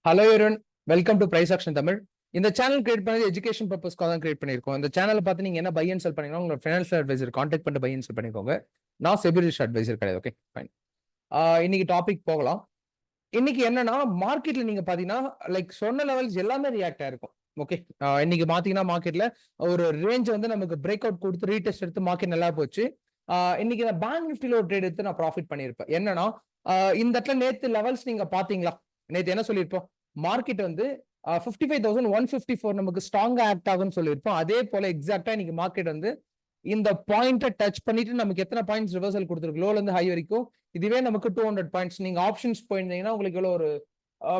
Hello everyone, welcome to price action Tamil. இந்த channel create பண்ணது education பர்பஸ்க்காக தான் கிரியேட் பண்ணியிருக்கோம். இந்த சேனலை பார்த்து நீங்க என்ன பை அண்ட் செல் பண்ணீங்கன்னா உங்களோட ஃபைனான்சியல் அட்வைசர் கான்டாக்ட் பண்ணிட்டு பை அண்ட் செல் பண்ணிக்கோங்க. நான் செபிலிஷ் அட்வைசர் கிடையாது. Okay fine. இன்னைக்கு டாபிக் போகலாம். இன்னைக்கு என்னன்னா மார்க்கெட்ல நீங்க பாத்தீங்கன்னா லைக் சொன்ன லெவல்ஸ் எல்லாமே ரியாக்ட் ஆயிருக்கும். ஓகே, இன்னைக்கு பாத்தீங்கன்னா மார்க்கெட்ல ஒரு ரேஞ்ச் வந்து நமக்கு பிரேக் அவுட் கொடுத்து ரீடெஸ்ட் எடுத்து மார்க்கெட் நல்லா போச்சு. இன்னைக்கு நான் பேங்க் நிஃப்டில ஒரு ட்ரேட் எடுத்து நான் ப்ராஃபிட் பண்ணியிருப்பேன். என்னன்னா இந்த இடத்துல நேத்து லெவல்ஸ் நீங்க பாத்தீங்களா? நேத்து என்ன சொல்லியிருப்போம்? மார்க்கெட் வந்து 55,154 நமக்கு ஸ்ட்ராங்கா ஆக்ட் ஆகும்னு சொல்லியிருப்போம். அதே போல எக்ஸாக்டா இன்னைக்கு மார்க்கெட் வந்து இந்த பாயிண்ட்டை டச் பண்ணிட்டு நமக்கு எத்தனை பாயிண்ட்ஸ் ரிவர்சல் கொடுத்துருக்கு லோல இருந்து ஹை வரைக்கும். இதுவே நமக்கு 200 பாயிண்ட்ஸ். நீங்க ஆப்ஷன்ஸ் போயிருந்தீங்கன்னா உங்களுக்கு எவ்வளவு ஒரு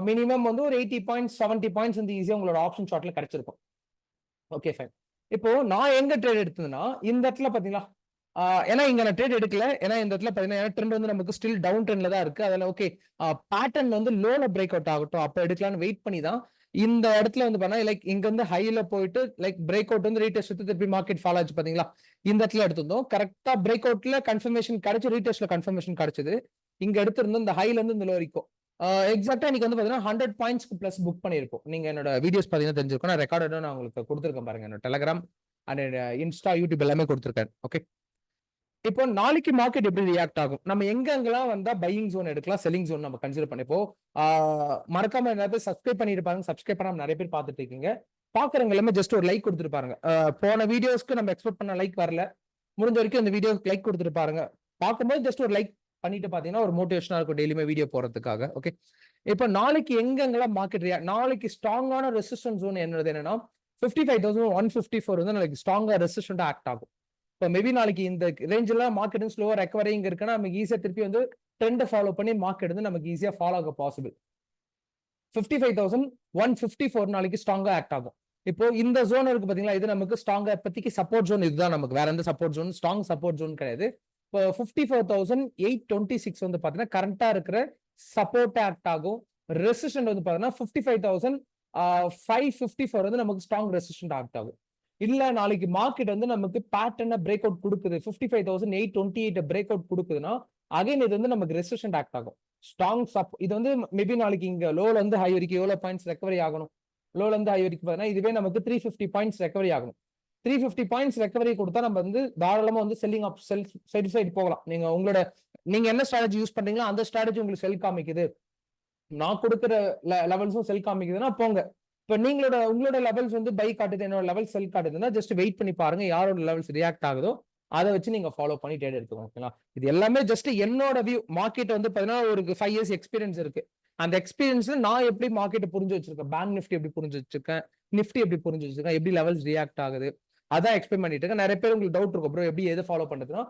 மினிமம் வந்து ஒரு 80 பாயிண்ட்ஸ் 70 பாயிண்ட்ஸ் வந்து ஈஸியா உங்களோட ஆப்ஷன் ஷார்ட்ல கிடைச்சிருக்கும். Okay fine. இப்போ நான் எங்க ட்ரேட் எடுத்ததுன்னா இந்த இடத்துல பாத்தீங்களா, ஏன்னா இங்க நான் ட்ரேட் எடுக்கல. ஏன்னா இந்த இடத்துல பாத்தீங்கன்னா ட்ரெண்ட் வந்து நமக்கு ஸ்டில் டவுன் ட்ரெண்ட்ல தான் இருக்கு. அதில் ஓகே பேட்டர்ன் வந்து லோல பிரேக் அவுட் ஆகட்டும் அப்ப எடுக்கலாம்னு வெயிட் பண்ணி தான் இந்த இடத்துல வந்து பண்ணா லைக் இங்க வந்து ஹைல போயிட்டு லைக் பிரேக் அவுட் வந்து ரீடெஸ்ட் திருப்பி மார்க்கெட் ஃபாலோ ஆச்சு பாத்தீங்களா. இந்த இடத்துல எடுத்திருந்தோம். கரெக்டா பிரேக் அவுட்ல கன்ஃபர்மேஷன் கிடைச்சு ரீடெஸ்ட்ல கன்ஃபர்மேஷன் கிடைச்சது. இங்க எடுத்திருந்தோம் இந்த ஹைல இருந்து இந்த லோ வரைக்கும். எக்ஸாக்டா இன்னைக்கு வந்து பாத்தீங்கன்னா 100 பாயிண்ட்ஸ்க்கு பிளஸ் புக் பண்ணிருப்போம். நீங்க என்னோட வீடியோஸ் பாத்தீங்கன்னா தெரிஞ்சிருக்கும். நான் ரெக்கார்டும் நான் உங்களுக்கு கொடுத்துருக்கேன் பாருங்க. என்னோட டெலிகிராம் அண்ட் இன்ஸ்டா யூடியூப் எல்லாமே கொடுத்துருக்கேன். ஓகே, இப்போ நாளைக்கு மார்க்கெட் எப்படி ரியாக்ட் ஆகும், நம்ம எங்கெங்கெல்லாம் வந்தா பையிங் ஜோன் எடுக்கலாம், செல்லிங் ஜோன் நம்ம கன்சிடர் பண்ணிப்போ. மறக்காம நிறைய பேர் சப்ஸ்கிரைப் பண்ணிட்டு பாருங்க. சப்ஸ்கிரைப் பண்ணாம நிறைய பேர் பார்த்துட்டு இருக்கீங்க. பாக்குறவங்க எல்லாமே ஜஸ்ட் ஒரு லைக் கொடுத்துட்டு பாருங்க. போன வீடியோஸ்க்கு நம்ம எக்ஸ்பெக்ட் பண்ண லைக் வரல. முடிஞ்ச வரைக்கும் இந்த வீடியோக்கு லைக் கொடுத்துட்டு பாருங்க. பார்க்கும்போது ஜஸ்ட் ஒரு லைக் பண்ணிட்டு பாத்தீங்கன்னா ஒரு மோட்டிவேஷனா இருக்கும் டெய்லியுமே வீடியோ போறதுக்காக. ஓகே, இப்போ நாளைக்கு எங்கெங்கெல்லாம் மார்க்கெட் நாளைக்கு ஸ்ட்ராங்கான ரெசிஸ்டன்ஸ் ஜோன் என்னன்னா 55,154 வந்து நாளைக்கு ஸ்ட்ராங்கா ரெசிஸ்டன்டா ஆக்ட் ஆகும். இப்போ மேபி நாளைக்கு இந்த ரேஞ்சில் மார்க்கெட் ஸ்லோவா ரெக்கவரிங் இருக்குன்னா நமக்கு ஈஸியா திருப்பி வந்து ட்ரெண்டை ஃபாலோ பண்ணி மார்க்கெட் வந்து நமக்கு ஈஸியா ஃபாலோ ஆக பாசிபிள். 55,154 நாளைக்கு ஸ்ட்ராங்கா ஆக்ட் ஆகும். இப்போ இந்த ஜோன் இருக்கு பாத்தீங்களா, இது நமக்கு ஸ்ட்ராங்கா இப்போதைக்கு சப்போர்ட் ஜோன். இதுதான் நமக்கு, வேற எந்த support zone strong support zone கிடையாது. இப்போ 54,826 வந்து பாத்தீங்கன்னா கரண்டா இருக்கிற சப்போர்ட் ஆக்ட் ஆகும். ரெசிஸ்டன்ட் வந்து பாத்தீங்கன்னா 55,554 வந்து நமக்கு ஸ்ட்ராங் ரெசிஸ்டன்ட் ஆக்ட் ஆகும். இல்ல நாளைக்கு மார்க்கெட் வந்து நமக்கு பேட்டர்ன பிரேக் அவுட் கொடுக்குது, 55,828 பிரேக் அவுட் கொடுக்குதுன்னா அகைன் இது வந்து நமக்கு ரெசிஸ்டன்ட் ஆக்ட் ஆகும். ஸ்ட்ராங் இது வந்து மேபி நாளைக்கு இங்க லோல இருந்து ஹை வரைக்கும் எவ்வளவு பாயிண்ட்ஸ் ரெக்கவரி ஆகணும், லோல இருந்து ஹை வரைக்கும் பார்த்தீங்கன்னா இதுவே நமக்கு 350 பாயிண்ட்ஸ் ரெக்கவரி ஆகணும். 350 பாயிண்ட்ஸ் ரெக்கவரி கொடுத்தா நம்ம வந்து தாராளமா வந்து செல்லிங் ஆப் சைடு போகலாம். நீங்க என்ன ஸ்ட்ராட்டஜி யூஸ் பண்றீங்களோ அந்த ஸ்ட்ராட்டஜி உங்களுக்கு செல் காமிக்குது, நான் கொடுக்குற லெவல்ஸும் செல் காமிக்குதுன்னா போங்க. இப்ப உங்களோட லெவல்ஸ் வந்து பை காட்டுது, என்னோட லெவல் செல் காட்டுதுன்னா ஜஸ்ட் வெயிட் பண்ணி பாருங்க யாரோட லெவல்ஸ் ரியாக்ட் ஆகுதோ அதை வச்சு நீங்க ஃபாலோ பண்ணி ட்ரேட் எடுத்துக்கோங்க. ஓகேங்களா, இது எல்லாமே ஜஸ்ட் என்னோட வியூ. மார்க்கெட் வந்து பாத்தீங்கன்னா ஒரு 5 இயர்ஸ் எக்ஸ்பீரியன்ஸ் இருக்கு. அந்த எக்ஸ்பீரியன்ஸ்ல நான் எப்படி மார்க்கெட் புரிஞ்சு வச்சிருக்கேன், பேங்க் நிஃப்டி எப்படி புரிஞ்சு வச்சிருக்கேன், நிஃப்டி எப்படி புரிஞ்சு வச்சிருக்கேன், எப்படி லெவல்ஸ் ரியாக்ட் ஆகுது அதான் எக்ஸ்பிளைன் பண்ணிட்டு இருக்கேன். நிறைய பேர் உங்களுக்கு டவுட் இருக்கும் ப்ரோ எப்படி எது ஃபாலோ பண்றதுன்னா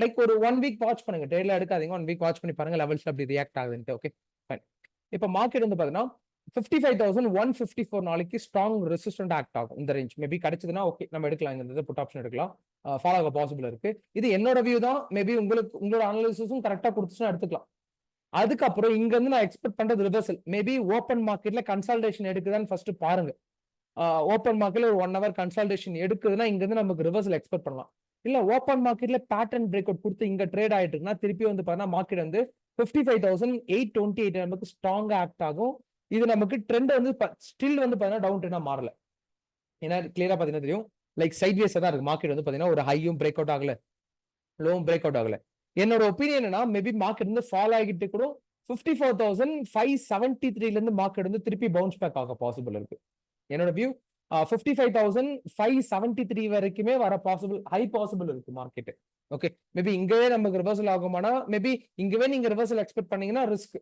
லைக் ஒரு 1 வீக் வாட்ச் பண்ணுங்க, ட்ரேட்ல எடுக்காதீங்க, 1 வீக் வாட்ச் பண்ணி பாருங்க லெவல்ஸ்ல எப்படி ரியாக்ட் ஆகுதுன்ட்டு. Okay fine. இப்போ மார்க்கெட் வந்து பாத்தீங்கன்னா 55,154 நாளைக்கு ஸ்ட்ராங் ரெசிஸ்டன்ட் ஆக்ட் ஆகும். இந்த ரேஞ்ச் மேபி கிடைச்சதுன்னா ஓகே நம்ம எடுக்கலாம், இந்த புட் ஆப்ஷன் எடுக்கலாம், ஃபாலோ ஆக பாசிபிள் இருக்கு. இது என்னோட வியூ தான். மேபி உங்களோட அனாலிசிஸும் கரெக்டா கொடுத்துச்சுன்னா எடுத்துக்கலாம். அதுக்கப்புறம் இங்க இருந்து நான் எக்ஸ்பெக்ட் பண்றது ரிவர்சல். மேபி ஓப்பன் மார்க்கெட்ல கன்சல்டேஷன் எடுக்குதான்னு ஃபர்ஸ்ட் பாருங்க. ஓப்பன் மார்க்கெட்ல ஒரு 1 ஹவர் கன்சல்டேஷன் எடுக்குதுன்னா இங்க இருந்து நமக்கு ரிவர்சல் எக்ஸ்பெக்ட் பண்ணலாம். இல்ல ஓப்பன் மார்க்கெட்ல பேட்டர்ன் பிரேக் அவுட் கொடுத்து இங்க ட்ரேட் ஆயிட்டு இருக்குன்னா திருப்பி வந்து பாத்தீங்கன்னா மார்க்கெட் வந்து 55,828 நமக்கு ஸ்ட்ராங்கா ஆக்ட் ஆகும். இது நமக்கு ட்ரெண்ட் வந்து ஸ்டில் வந்து பாத்தீங்கன்னா டவுன் ட்ரெண்டா மாறல. ஏன்னா கிளியரா பாத்தீங்கன்னா தெரியும் லைக் சைட்வேஸ் தான் இருக்கு. மார்க்கெட் வந்து பாத்தீங்கன்னா ஒரு ஹையும் பிரேக் அவுட் ஆகல, லோவும் பிரேக் அவுட் ஆகல. என்னோட ஒப்பீனியன் மேபி மார்க்கெட் வந்து ஃபாலோ ஆகிட்டு கூட 54,573 இருந்து மார்க்கெட் வந்து திருப்பி பவுன்ஸ் பேக் ஆக பாசிபிள் இருக்கு. என்னோட வியூ 55,573 வரைக்குமே வர பாசிபிள், ஹை பாசிபிள் இருக்கு மார்க்கெட். ஓகே, மேபி இங்கவே நமக்கு ரிவர்சல் ஆகுமானா மேபி இங்கவே நீங்க ரிவர்சல் எக்ஸ்பெக்ட் பண்ணீங்கன்னா ரிஸ்க்,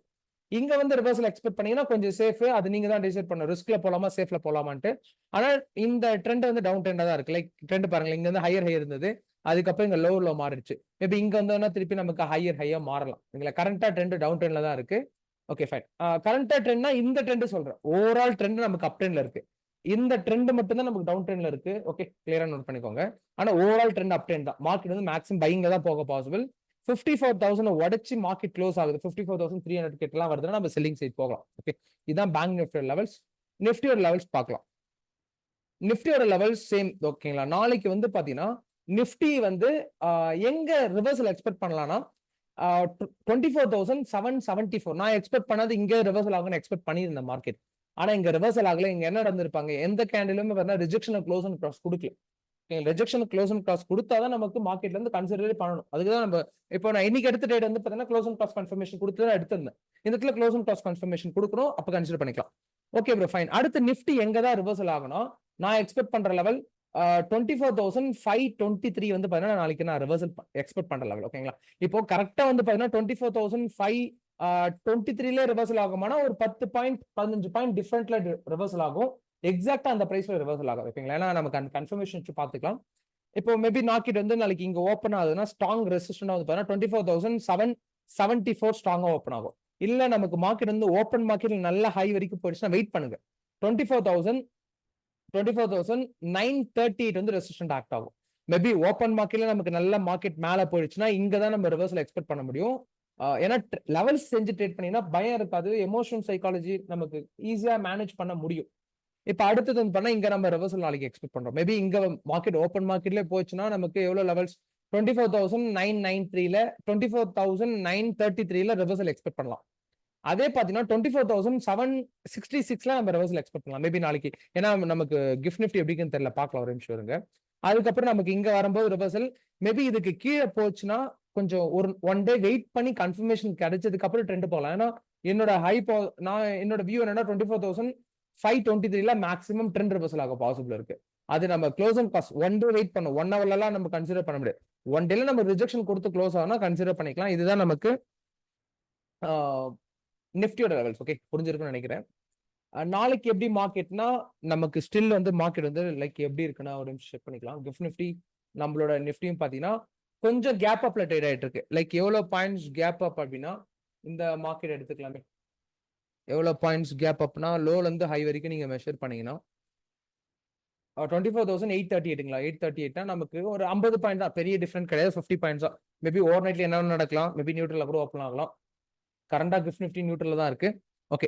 இங்க வந்து ரிவர்சல் எக்ஸ்பெக்ட் பண்ணீங்கன்னா கொஞ்சம் சேஃப். அது நீங்க தான் டிசைட் பண்ணணும், ரிஸ்க்ல போலாமா சேஃப்ல போலாமான்ட்டு. ஆனா இந்த ட்ரெண்ட் வந்து டவுன் ட்ரெண்டா தான் இருக்கு. லைக் ட்ரெண்ட் பாருங்க, இங்க வந்து ஹையர் ஹை இருந்தது, அதுக்கப்புறம் இங்க லோ மாறிடுச்சு. மேபி இங்க வந்தோம்னா திருப்பி நமக்கு ஹையர் ஹையா மாறலாம். இதுல கரண்டா ட்ரெண்ட் டவுன் ட்ரெண்ட்ல தான் இருக்கு. Okay fine. கரண்டா ட்ரெண்ட்னா இந்த ட்ரெண்ட் சொல்றேன், ஓவரால் ட்ரெண்ட் நமக்கு அப் ட்ரெண்ட்ல இருக்கு. இந்த ட்ரெண்ட் மட்டும் தான் நமக்கு டவுன் ட்ரெண்ட்ல இருக்கு. ஓகே, கிளியரா நோட் பண்ணிக்கோங்க. ஆனா ஓவரால் ட்ரெண்ட் அப் ட்ரெண்ட் தான். மார்க்கெட் வந்து மேக்ஸிமம் பையிங்ல தான் போக பாசிபிள். 54,000 உடச்சு மார்க்கெட் க்ளோஸ் ஆகுது, 54,300 கிட்டலாம் வருதுன்னா நம்ம செல்லிங் சைட் போகலாம். ஓகே, இதுதான் பேங்க் நிஃப்டியோட லெவல்ஸ். நிஃப்டியோட லெவல்ஸ் பார்க்கலாம். நிஃப்டியோட லெவல்ஸ் சேம். ஓகேங்களா, நாளைக்கு வந்து பாத்தீங்கன்னா நிஃப்டி வந்து எங்க ரிவர்சல் எக்ஸ்பெக்ட் பண்ணலாம்னா 24,774. நான் எக்ஸ்பெக்ட் பண்ணது இங்க ரிவர்சல் ஆகும்னு எக்ஸ்பெக்ட் பண்ணியிருந்தேன் மார்க்கெட். ஆனா இங்க ரிவர்சல் ஆகல. இங்க என்ன நடந்திருப்பாங்க, எந்த கேண்டிலுமே பார்த்தீங்கன்னா ரிஜெக்ஷன் க்ளோஸ் அண்ட் கிராஸ் கொடுக்கல. ரிஜெக்ஷன் க்ளோஸ் அண்ட் கிராஸ் கொடுத்தாதான் நமக்கு மார்க்கெட்ல இருந்து கன்சிடரே பண்ணணும். அதுக்குதான் நம்ம இப்போ நான் இன்னைக்கு எடுத்த டேட் வந்து பாத்தீங்கன்னா க்ளோஸ் அண்ட் கிராஸ் கன்ஃபர்மேஷன் கொடுத்து தான் எடுத்திருந்தேன். இந்த இடத்துல க்ளோஸ் அண்ட் கிராஸ் கன்ஃபர்மேஷன் கொடுக்கணும், அப்ப கன்சிடர் பண்ணிக்கலாம். Okay bro, fine. அடுத்து நிஃப்டி எங்க தான் ரிவர்சல் ஆகணும், நான் எக்ஸ்பெக்ட் பண்ற லெவல் 24,523 வந்து பாத்தீங்கன்னா நாளைக்கு நான் ரிவர்சல் எக்ஸ்பெக்ட் பண்ற லெவல். ஓகேங்களா? இப்போ கரெக்டா வந்து பாத்தீங்கன்னா 24,523 ரிவர்சல் ஆகுமானா ஒரு 10 பாயிண்ட் 15 பாயிண்ட் டிஃபரெண்ட்ல ரிவர்சல் ஆகும். எக்ஸாக்டா அந்த பிரைஸ்ல ரிவர்சல் ஆகும். ஓகேங்களா? ஏன்னா நமக்கு அந்த கன்ஃபர்மேஷன் பாத்துக்கலாம். இப்போ மேபி மார்க்கெட் வந்து நாளைக்கு இங்க ஓப்பன் ஆகுதுன்னா ஸ்ட்ராங் ரெசிஸ்டன்ட் வந்து பாத்தீங்கன்னா 24,774 ஸ்ட்ராங்கா ஓப்பன் ஆகும். இல்ல நமக்கு மார்க்கெட் வந்து ஓப்பன் மார்க்கெட்ல நல்ல ஹை வரைக்கும் போயிடுச்சுன்னா வெயிட் பண்ணுங்க. 24,938 வந்து ரெசிஸ்டன்ட் ஆக்ட் ஆகும். மேபி ஓப்பன் மார்க்கெட்ல நமக்கு நல்ல மார்க்கெட் மேல போயிடுச்சுன்னா இங்க தான் நம்ம ரிவர்சல் எக்ஸ்பெக்ட் பண்ண முடியும். ஏன்னா லெவல்ஸ் செஞ்சு ட்ரேட் பண்ணீங்கன்னா பயம் இருக்காது, எமோஷனல் சைக்காலஜி நமக்கு ஈஸியா மேனேஜ் பண்ண முடியும். இப்ப அடுத்தது வந்து பண்ணா இங்க நம்ம ரிவர்சல் நாளைக்கு எக்ஸ்பெக்ட் பண்றோம். மேபி இங்க மார்க்கெட் ஓப்பன் மார்க்கெட்ல போச்சுன்னா நமக்கு எவ்வளவு லெவல்ஸ் 24,993ல 24,933ல ரிவர்சல் எக்ஸ்பெக்ட் பண்ணலாம். அதே பாத்தீங்கன்னா 24,766ல நம்ம ரிவர்சல் எக்ஸ்பெக்ட் பண்ணலாம் மேபி நாளைக்கு. ஏன்னா நமக்கு கிஃப்ட் நிஃப்டி எப்படின்னு தெரியல, பார்க்கலாம் ஒரு நிமிஷம் இருங்க. அதுக்கப்புறம் நமக்கு இங்க வரும்போது ரிவர்சல் மேபி இதுக்கு கீழே போச்சுன்னா கொஞ்சம் ஒரு 1 டே வெயிட் பண்ணி கன்ஃபர்மேஷன் கிடைச்சதுக்கு அப்புறம் ட்ரெண்ட் போகலாம். ஏன்னா என்னோட நான் என்னோட வியூ என்னன்னா 24,523ல மேக்ஸிமம் ட்ரெண்ட் ரிவர்சல் ஆக பாசிபிள் இருக்கு. அது நம்ம close and cost 1 day wait பண்ணும். 1 ஹவர்லாம் நம்ம கன்சிடர் பண்ண முடியாது. 1 டேல நம்ம ரிஜெக்ஷன் கொடுத்து க்ளோஸ் ஆகும்னா கன்சிடர் பண்ணிக்கலாம். இதுதான் நமக்கு நிஃப்டியோட லெவல்ஸ். ஓகே, புரிஞ்சிருக்குன்னு நினைக்கிறேன். நாளைக்கு எப்படி மார்க்கெட்னா நமக்கு ஸ்டில் வந்து மார்க்கெட் வந்து லைக் எப்படி இருக்குன்னா ஒரு நிமிஷம் செக் பண்ணிக்கலாம். கிஃப்ட் நிஃப்டி நம்மளோட நிஃப்டியும் பாத்தீங்கன்னா கொஞ்சம் கேப் அப்ல ட்ரேட் ஆயிட்டு இருக்கு. லைக் எவ்வளவு பாயிண்ட்ஸ் கேப் அப் அப்படின்னா இந்த மார்க்கெட் எடுத்துக்கலாமே. எவ்வளவு பாயிண்ட்ஸ் கேப் அப்னா லோல இருந்து ஹை வரைக்கும் நீங்க மெஷர் பண்ணீங்கன்னா 24,838ங்களா? 838 நமக்கு ஒரு 50 பாயிண்ட் தான், பெரிய டிஃபரன்ஸ் கிடையாது. 50 பாயிண்ட்ஸ் தான். மேபி ஓவர் நைட்ல என்ன நடக்கலாம், மேபி நியூட்ரல்ல கூட ஓப்பன் ஆகலாம். கரண்டா கிஃப்ட் நிஃப்டி நியூட்ரல்ல தான் இருக்கு. ஓகே,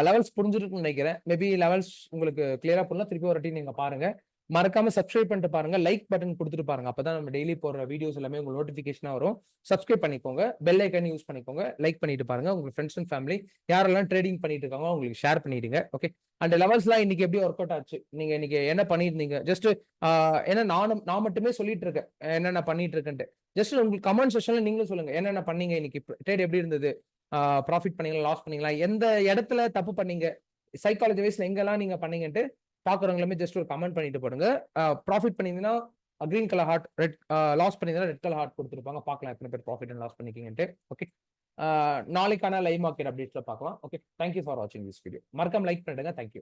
லெவல்ஸ் புரிஞ்சிருக்குன்னு நினைக்கிறேன். மேபி லெவல்ஸ் உங்களுக்கு கிளியரா பண்ணலாம். திருப்பி ஒரு வாட்டி நீங்க பாருங்க. மறக்காம சப்ஸ்கிரைப் பண்ணிட்டு பாருங்க, லைக் பட்டன் கொடுத்துட்டு பாருங்க. அப்பதான் நம்ம டெய்லி போடுற வீடியோஸ் எல்லாமே உங்களுக்கு நோட்டிபிகேஷனா வரும். சப்ஸ்கிரைப் பண்ணிக்கோங்க, பெல் ஐக்கன் யூஸ் பண்ணிக்கோங்க, லைக் பண்ணிட்டு பாருங்க. உங்க ஃப்ரெண்ட்ஸ் அண்ட் ஃபேமிலி யாரெல்லாம் ட்ரேடிங் பண்ணிட்டு இருக்காங்க உங்களுக்கு ஷேர் பண்ணிடுங்க. ஓகே, அண்ட் லெவல்ஸ்லாம் இன்னைக்கு எப்படி ஒர்க் அவுட் ஆச்சு, நீங்க இன்னைக்கு என்ன பண்ணிருந்தீங்க, ஜஸ்ட் ஏன்னா நான் மட்டுமே சொல்லிட்டு இருக்கேன் என்னென்ன பண்ணிட்டு இருக்கேன்ட்டு. ஜஸ்ட் உங்களுக்கு கமெண்ட் செக்ஷன்ல நீங்களும் சொல்லுங்க என்னென்ன பண்ணீங்க இன்னைக்கு, ட்ரேட் எப்படி இருந்தது, ப்ராஃபிட் பண்ணீங்களா, லாஸ் பண்ணீங்களா, எந்த இடத்துல தப்பு பண்ணீங்க, சைக்காலஜி வைஸ்ல எங்கெல்லாம் நீங்க பண்ணீங்கன்ட்டு பாக்குறவங்களுமே ஜஸ்ட் ஒரு கமெண்ட் பண்ணிட்டு போடுங்க. ப்ராஃபிட் பண்ணீங்கன்னா green colour heart, red loss பண்ணீங்கன்னா ரெட் கலர் ஹார்ட் கொடுத்துருப்பாங்க. பார்க்கலாம் எத்தனை பேர் ப்ராஃபிட் அண்ட் லாஸ் பண்ணிக்கிங்கன்ட்டு. ஓகே, நாளைக்கான லைவ் மார்க்கெட் அப்டேட்ஸ்ல பார்க்கலாம். ஓகே, தேங்க்யூ ஃபார் வாட்சிங் திஸ் வீடியோ. மறக்காம லைக் பண்ணிடுங்க. தேங்க்யூ.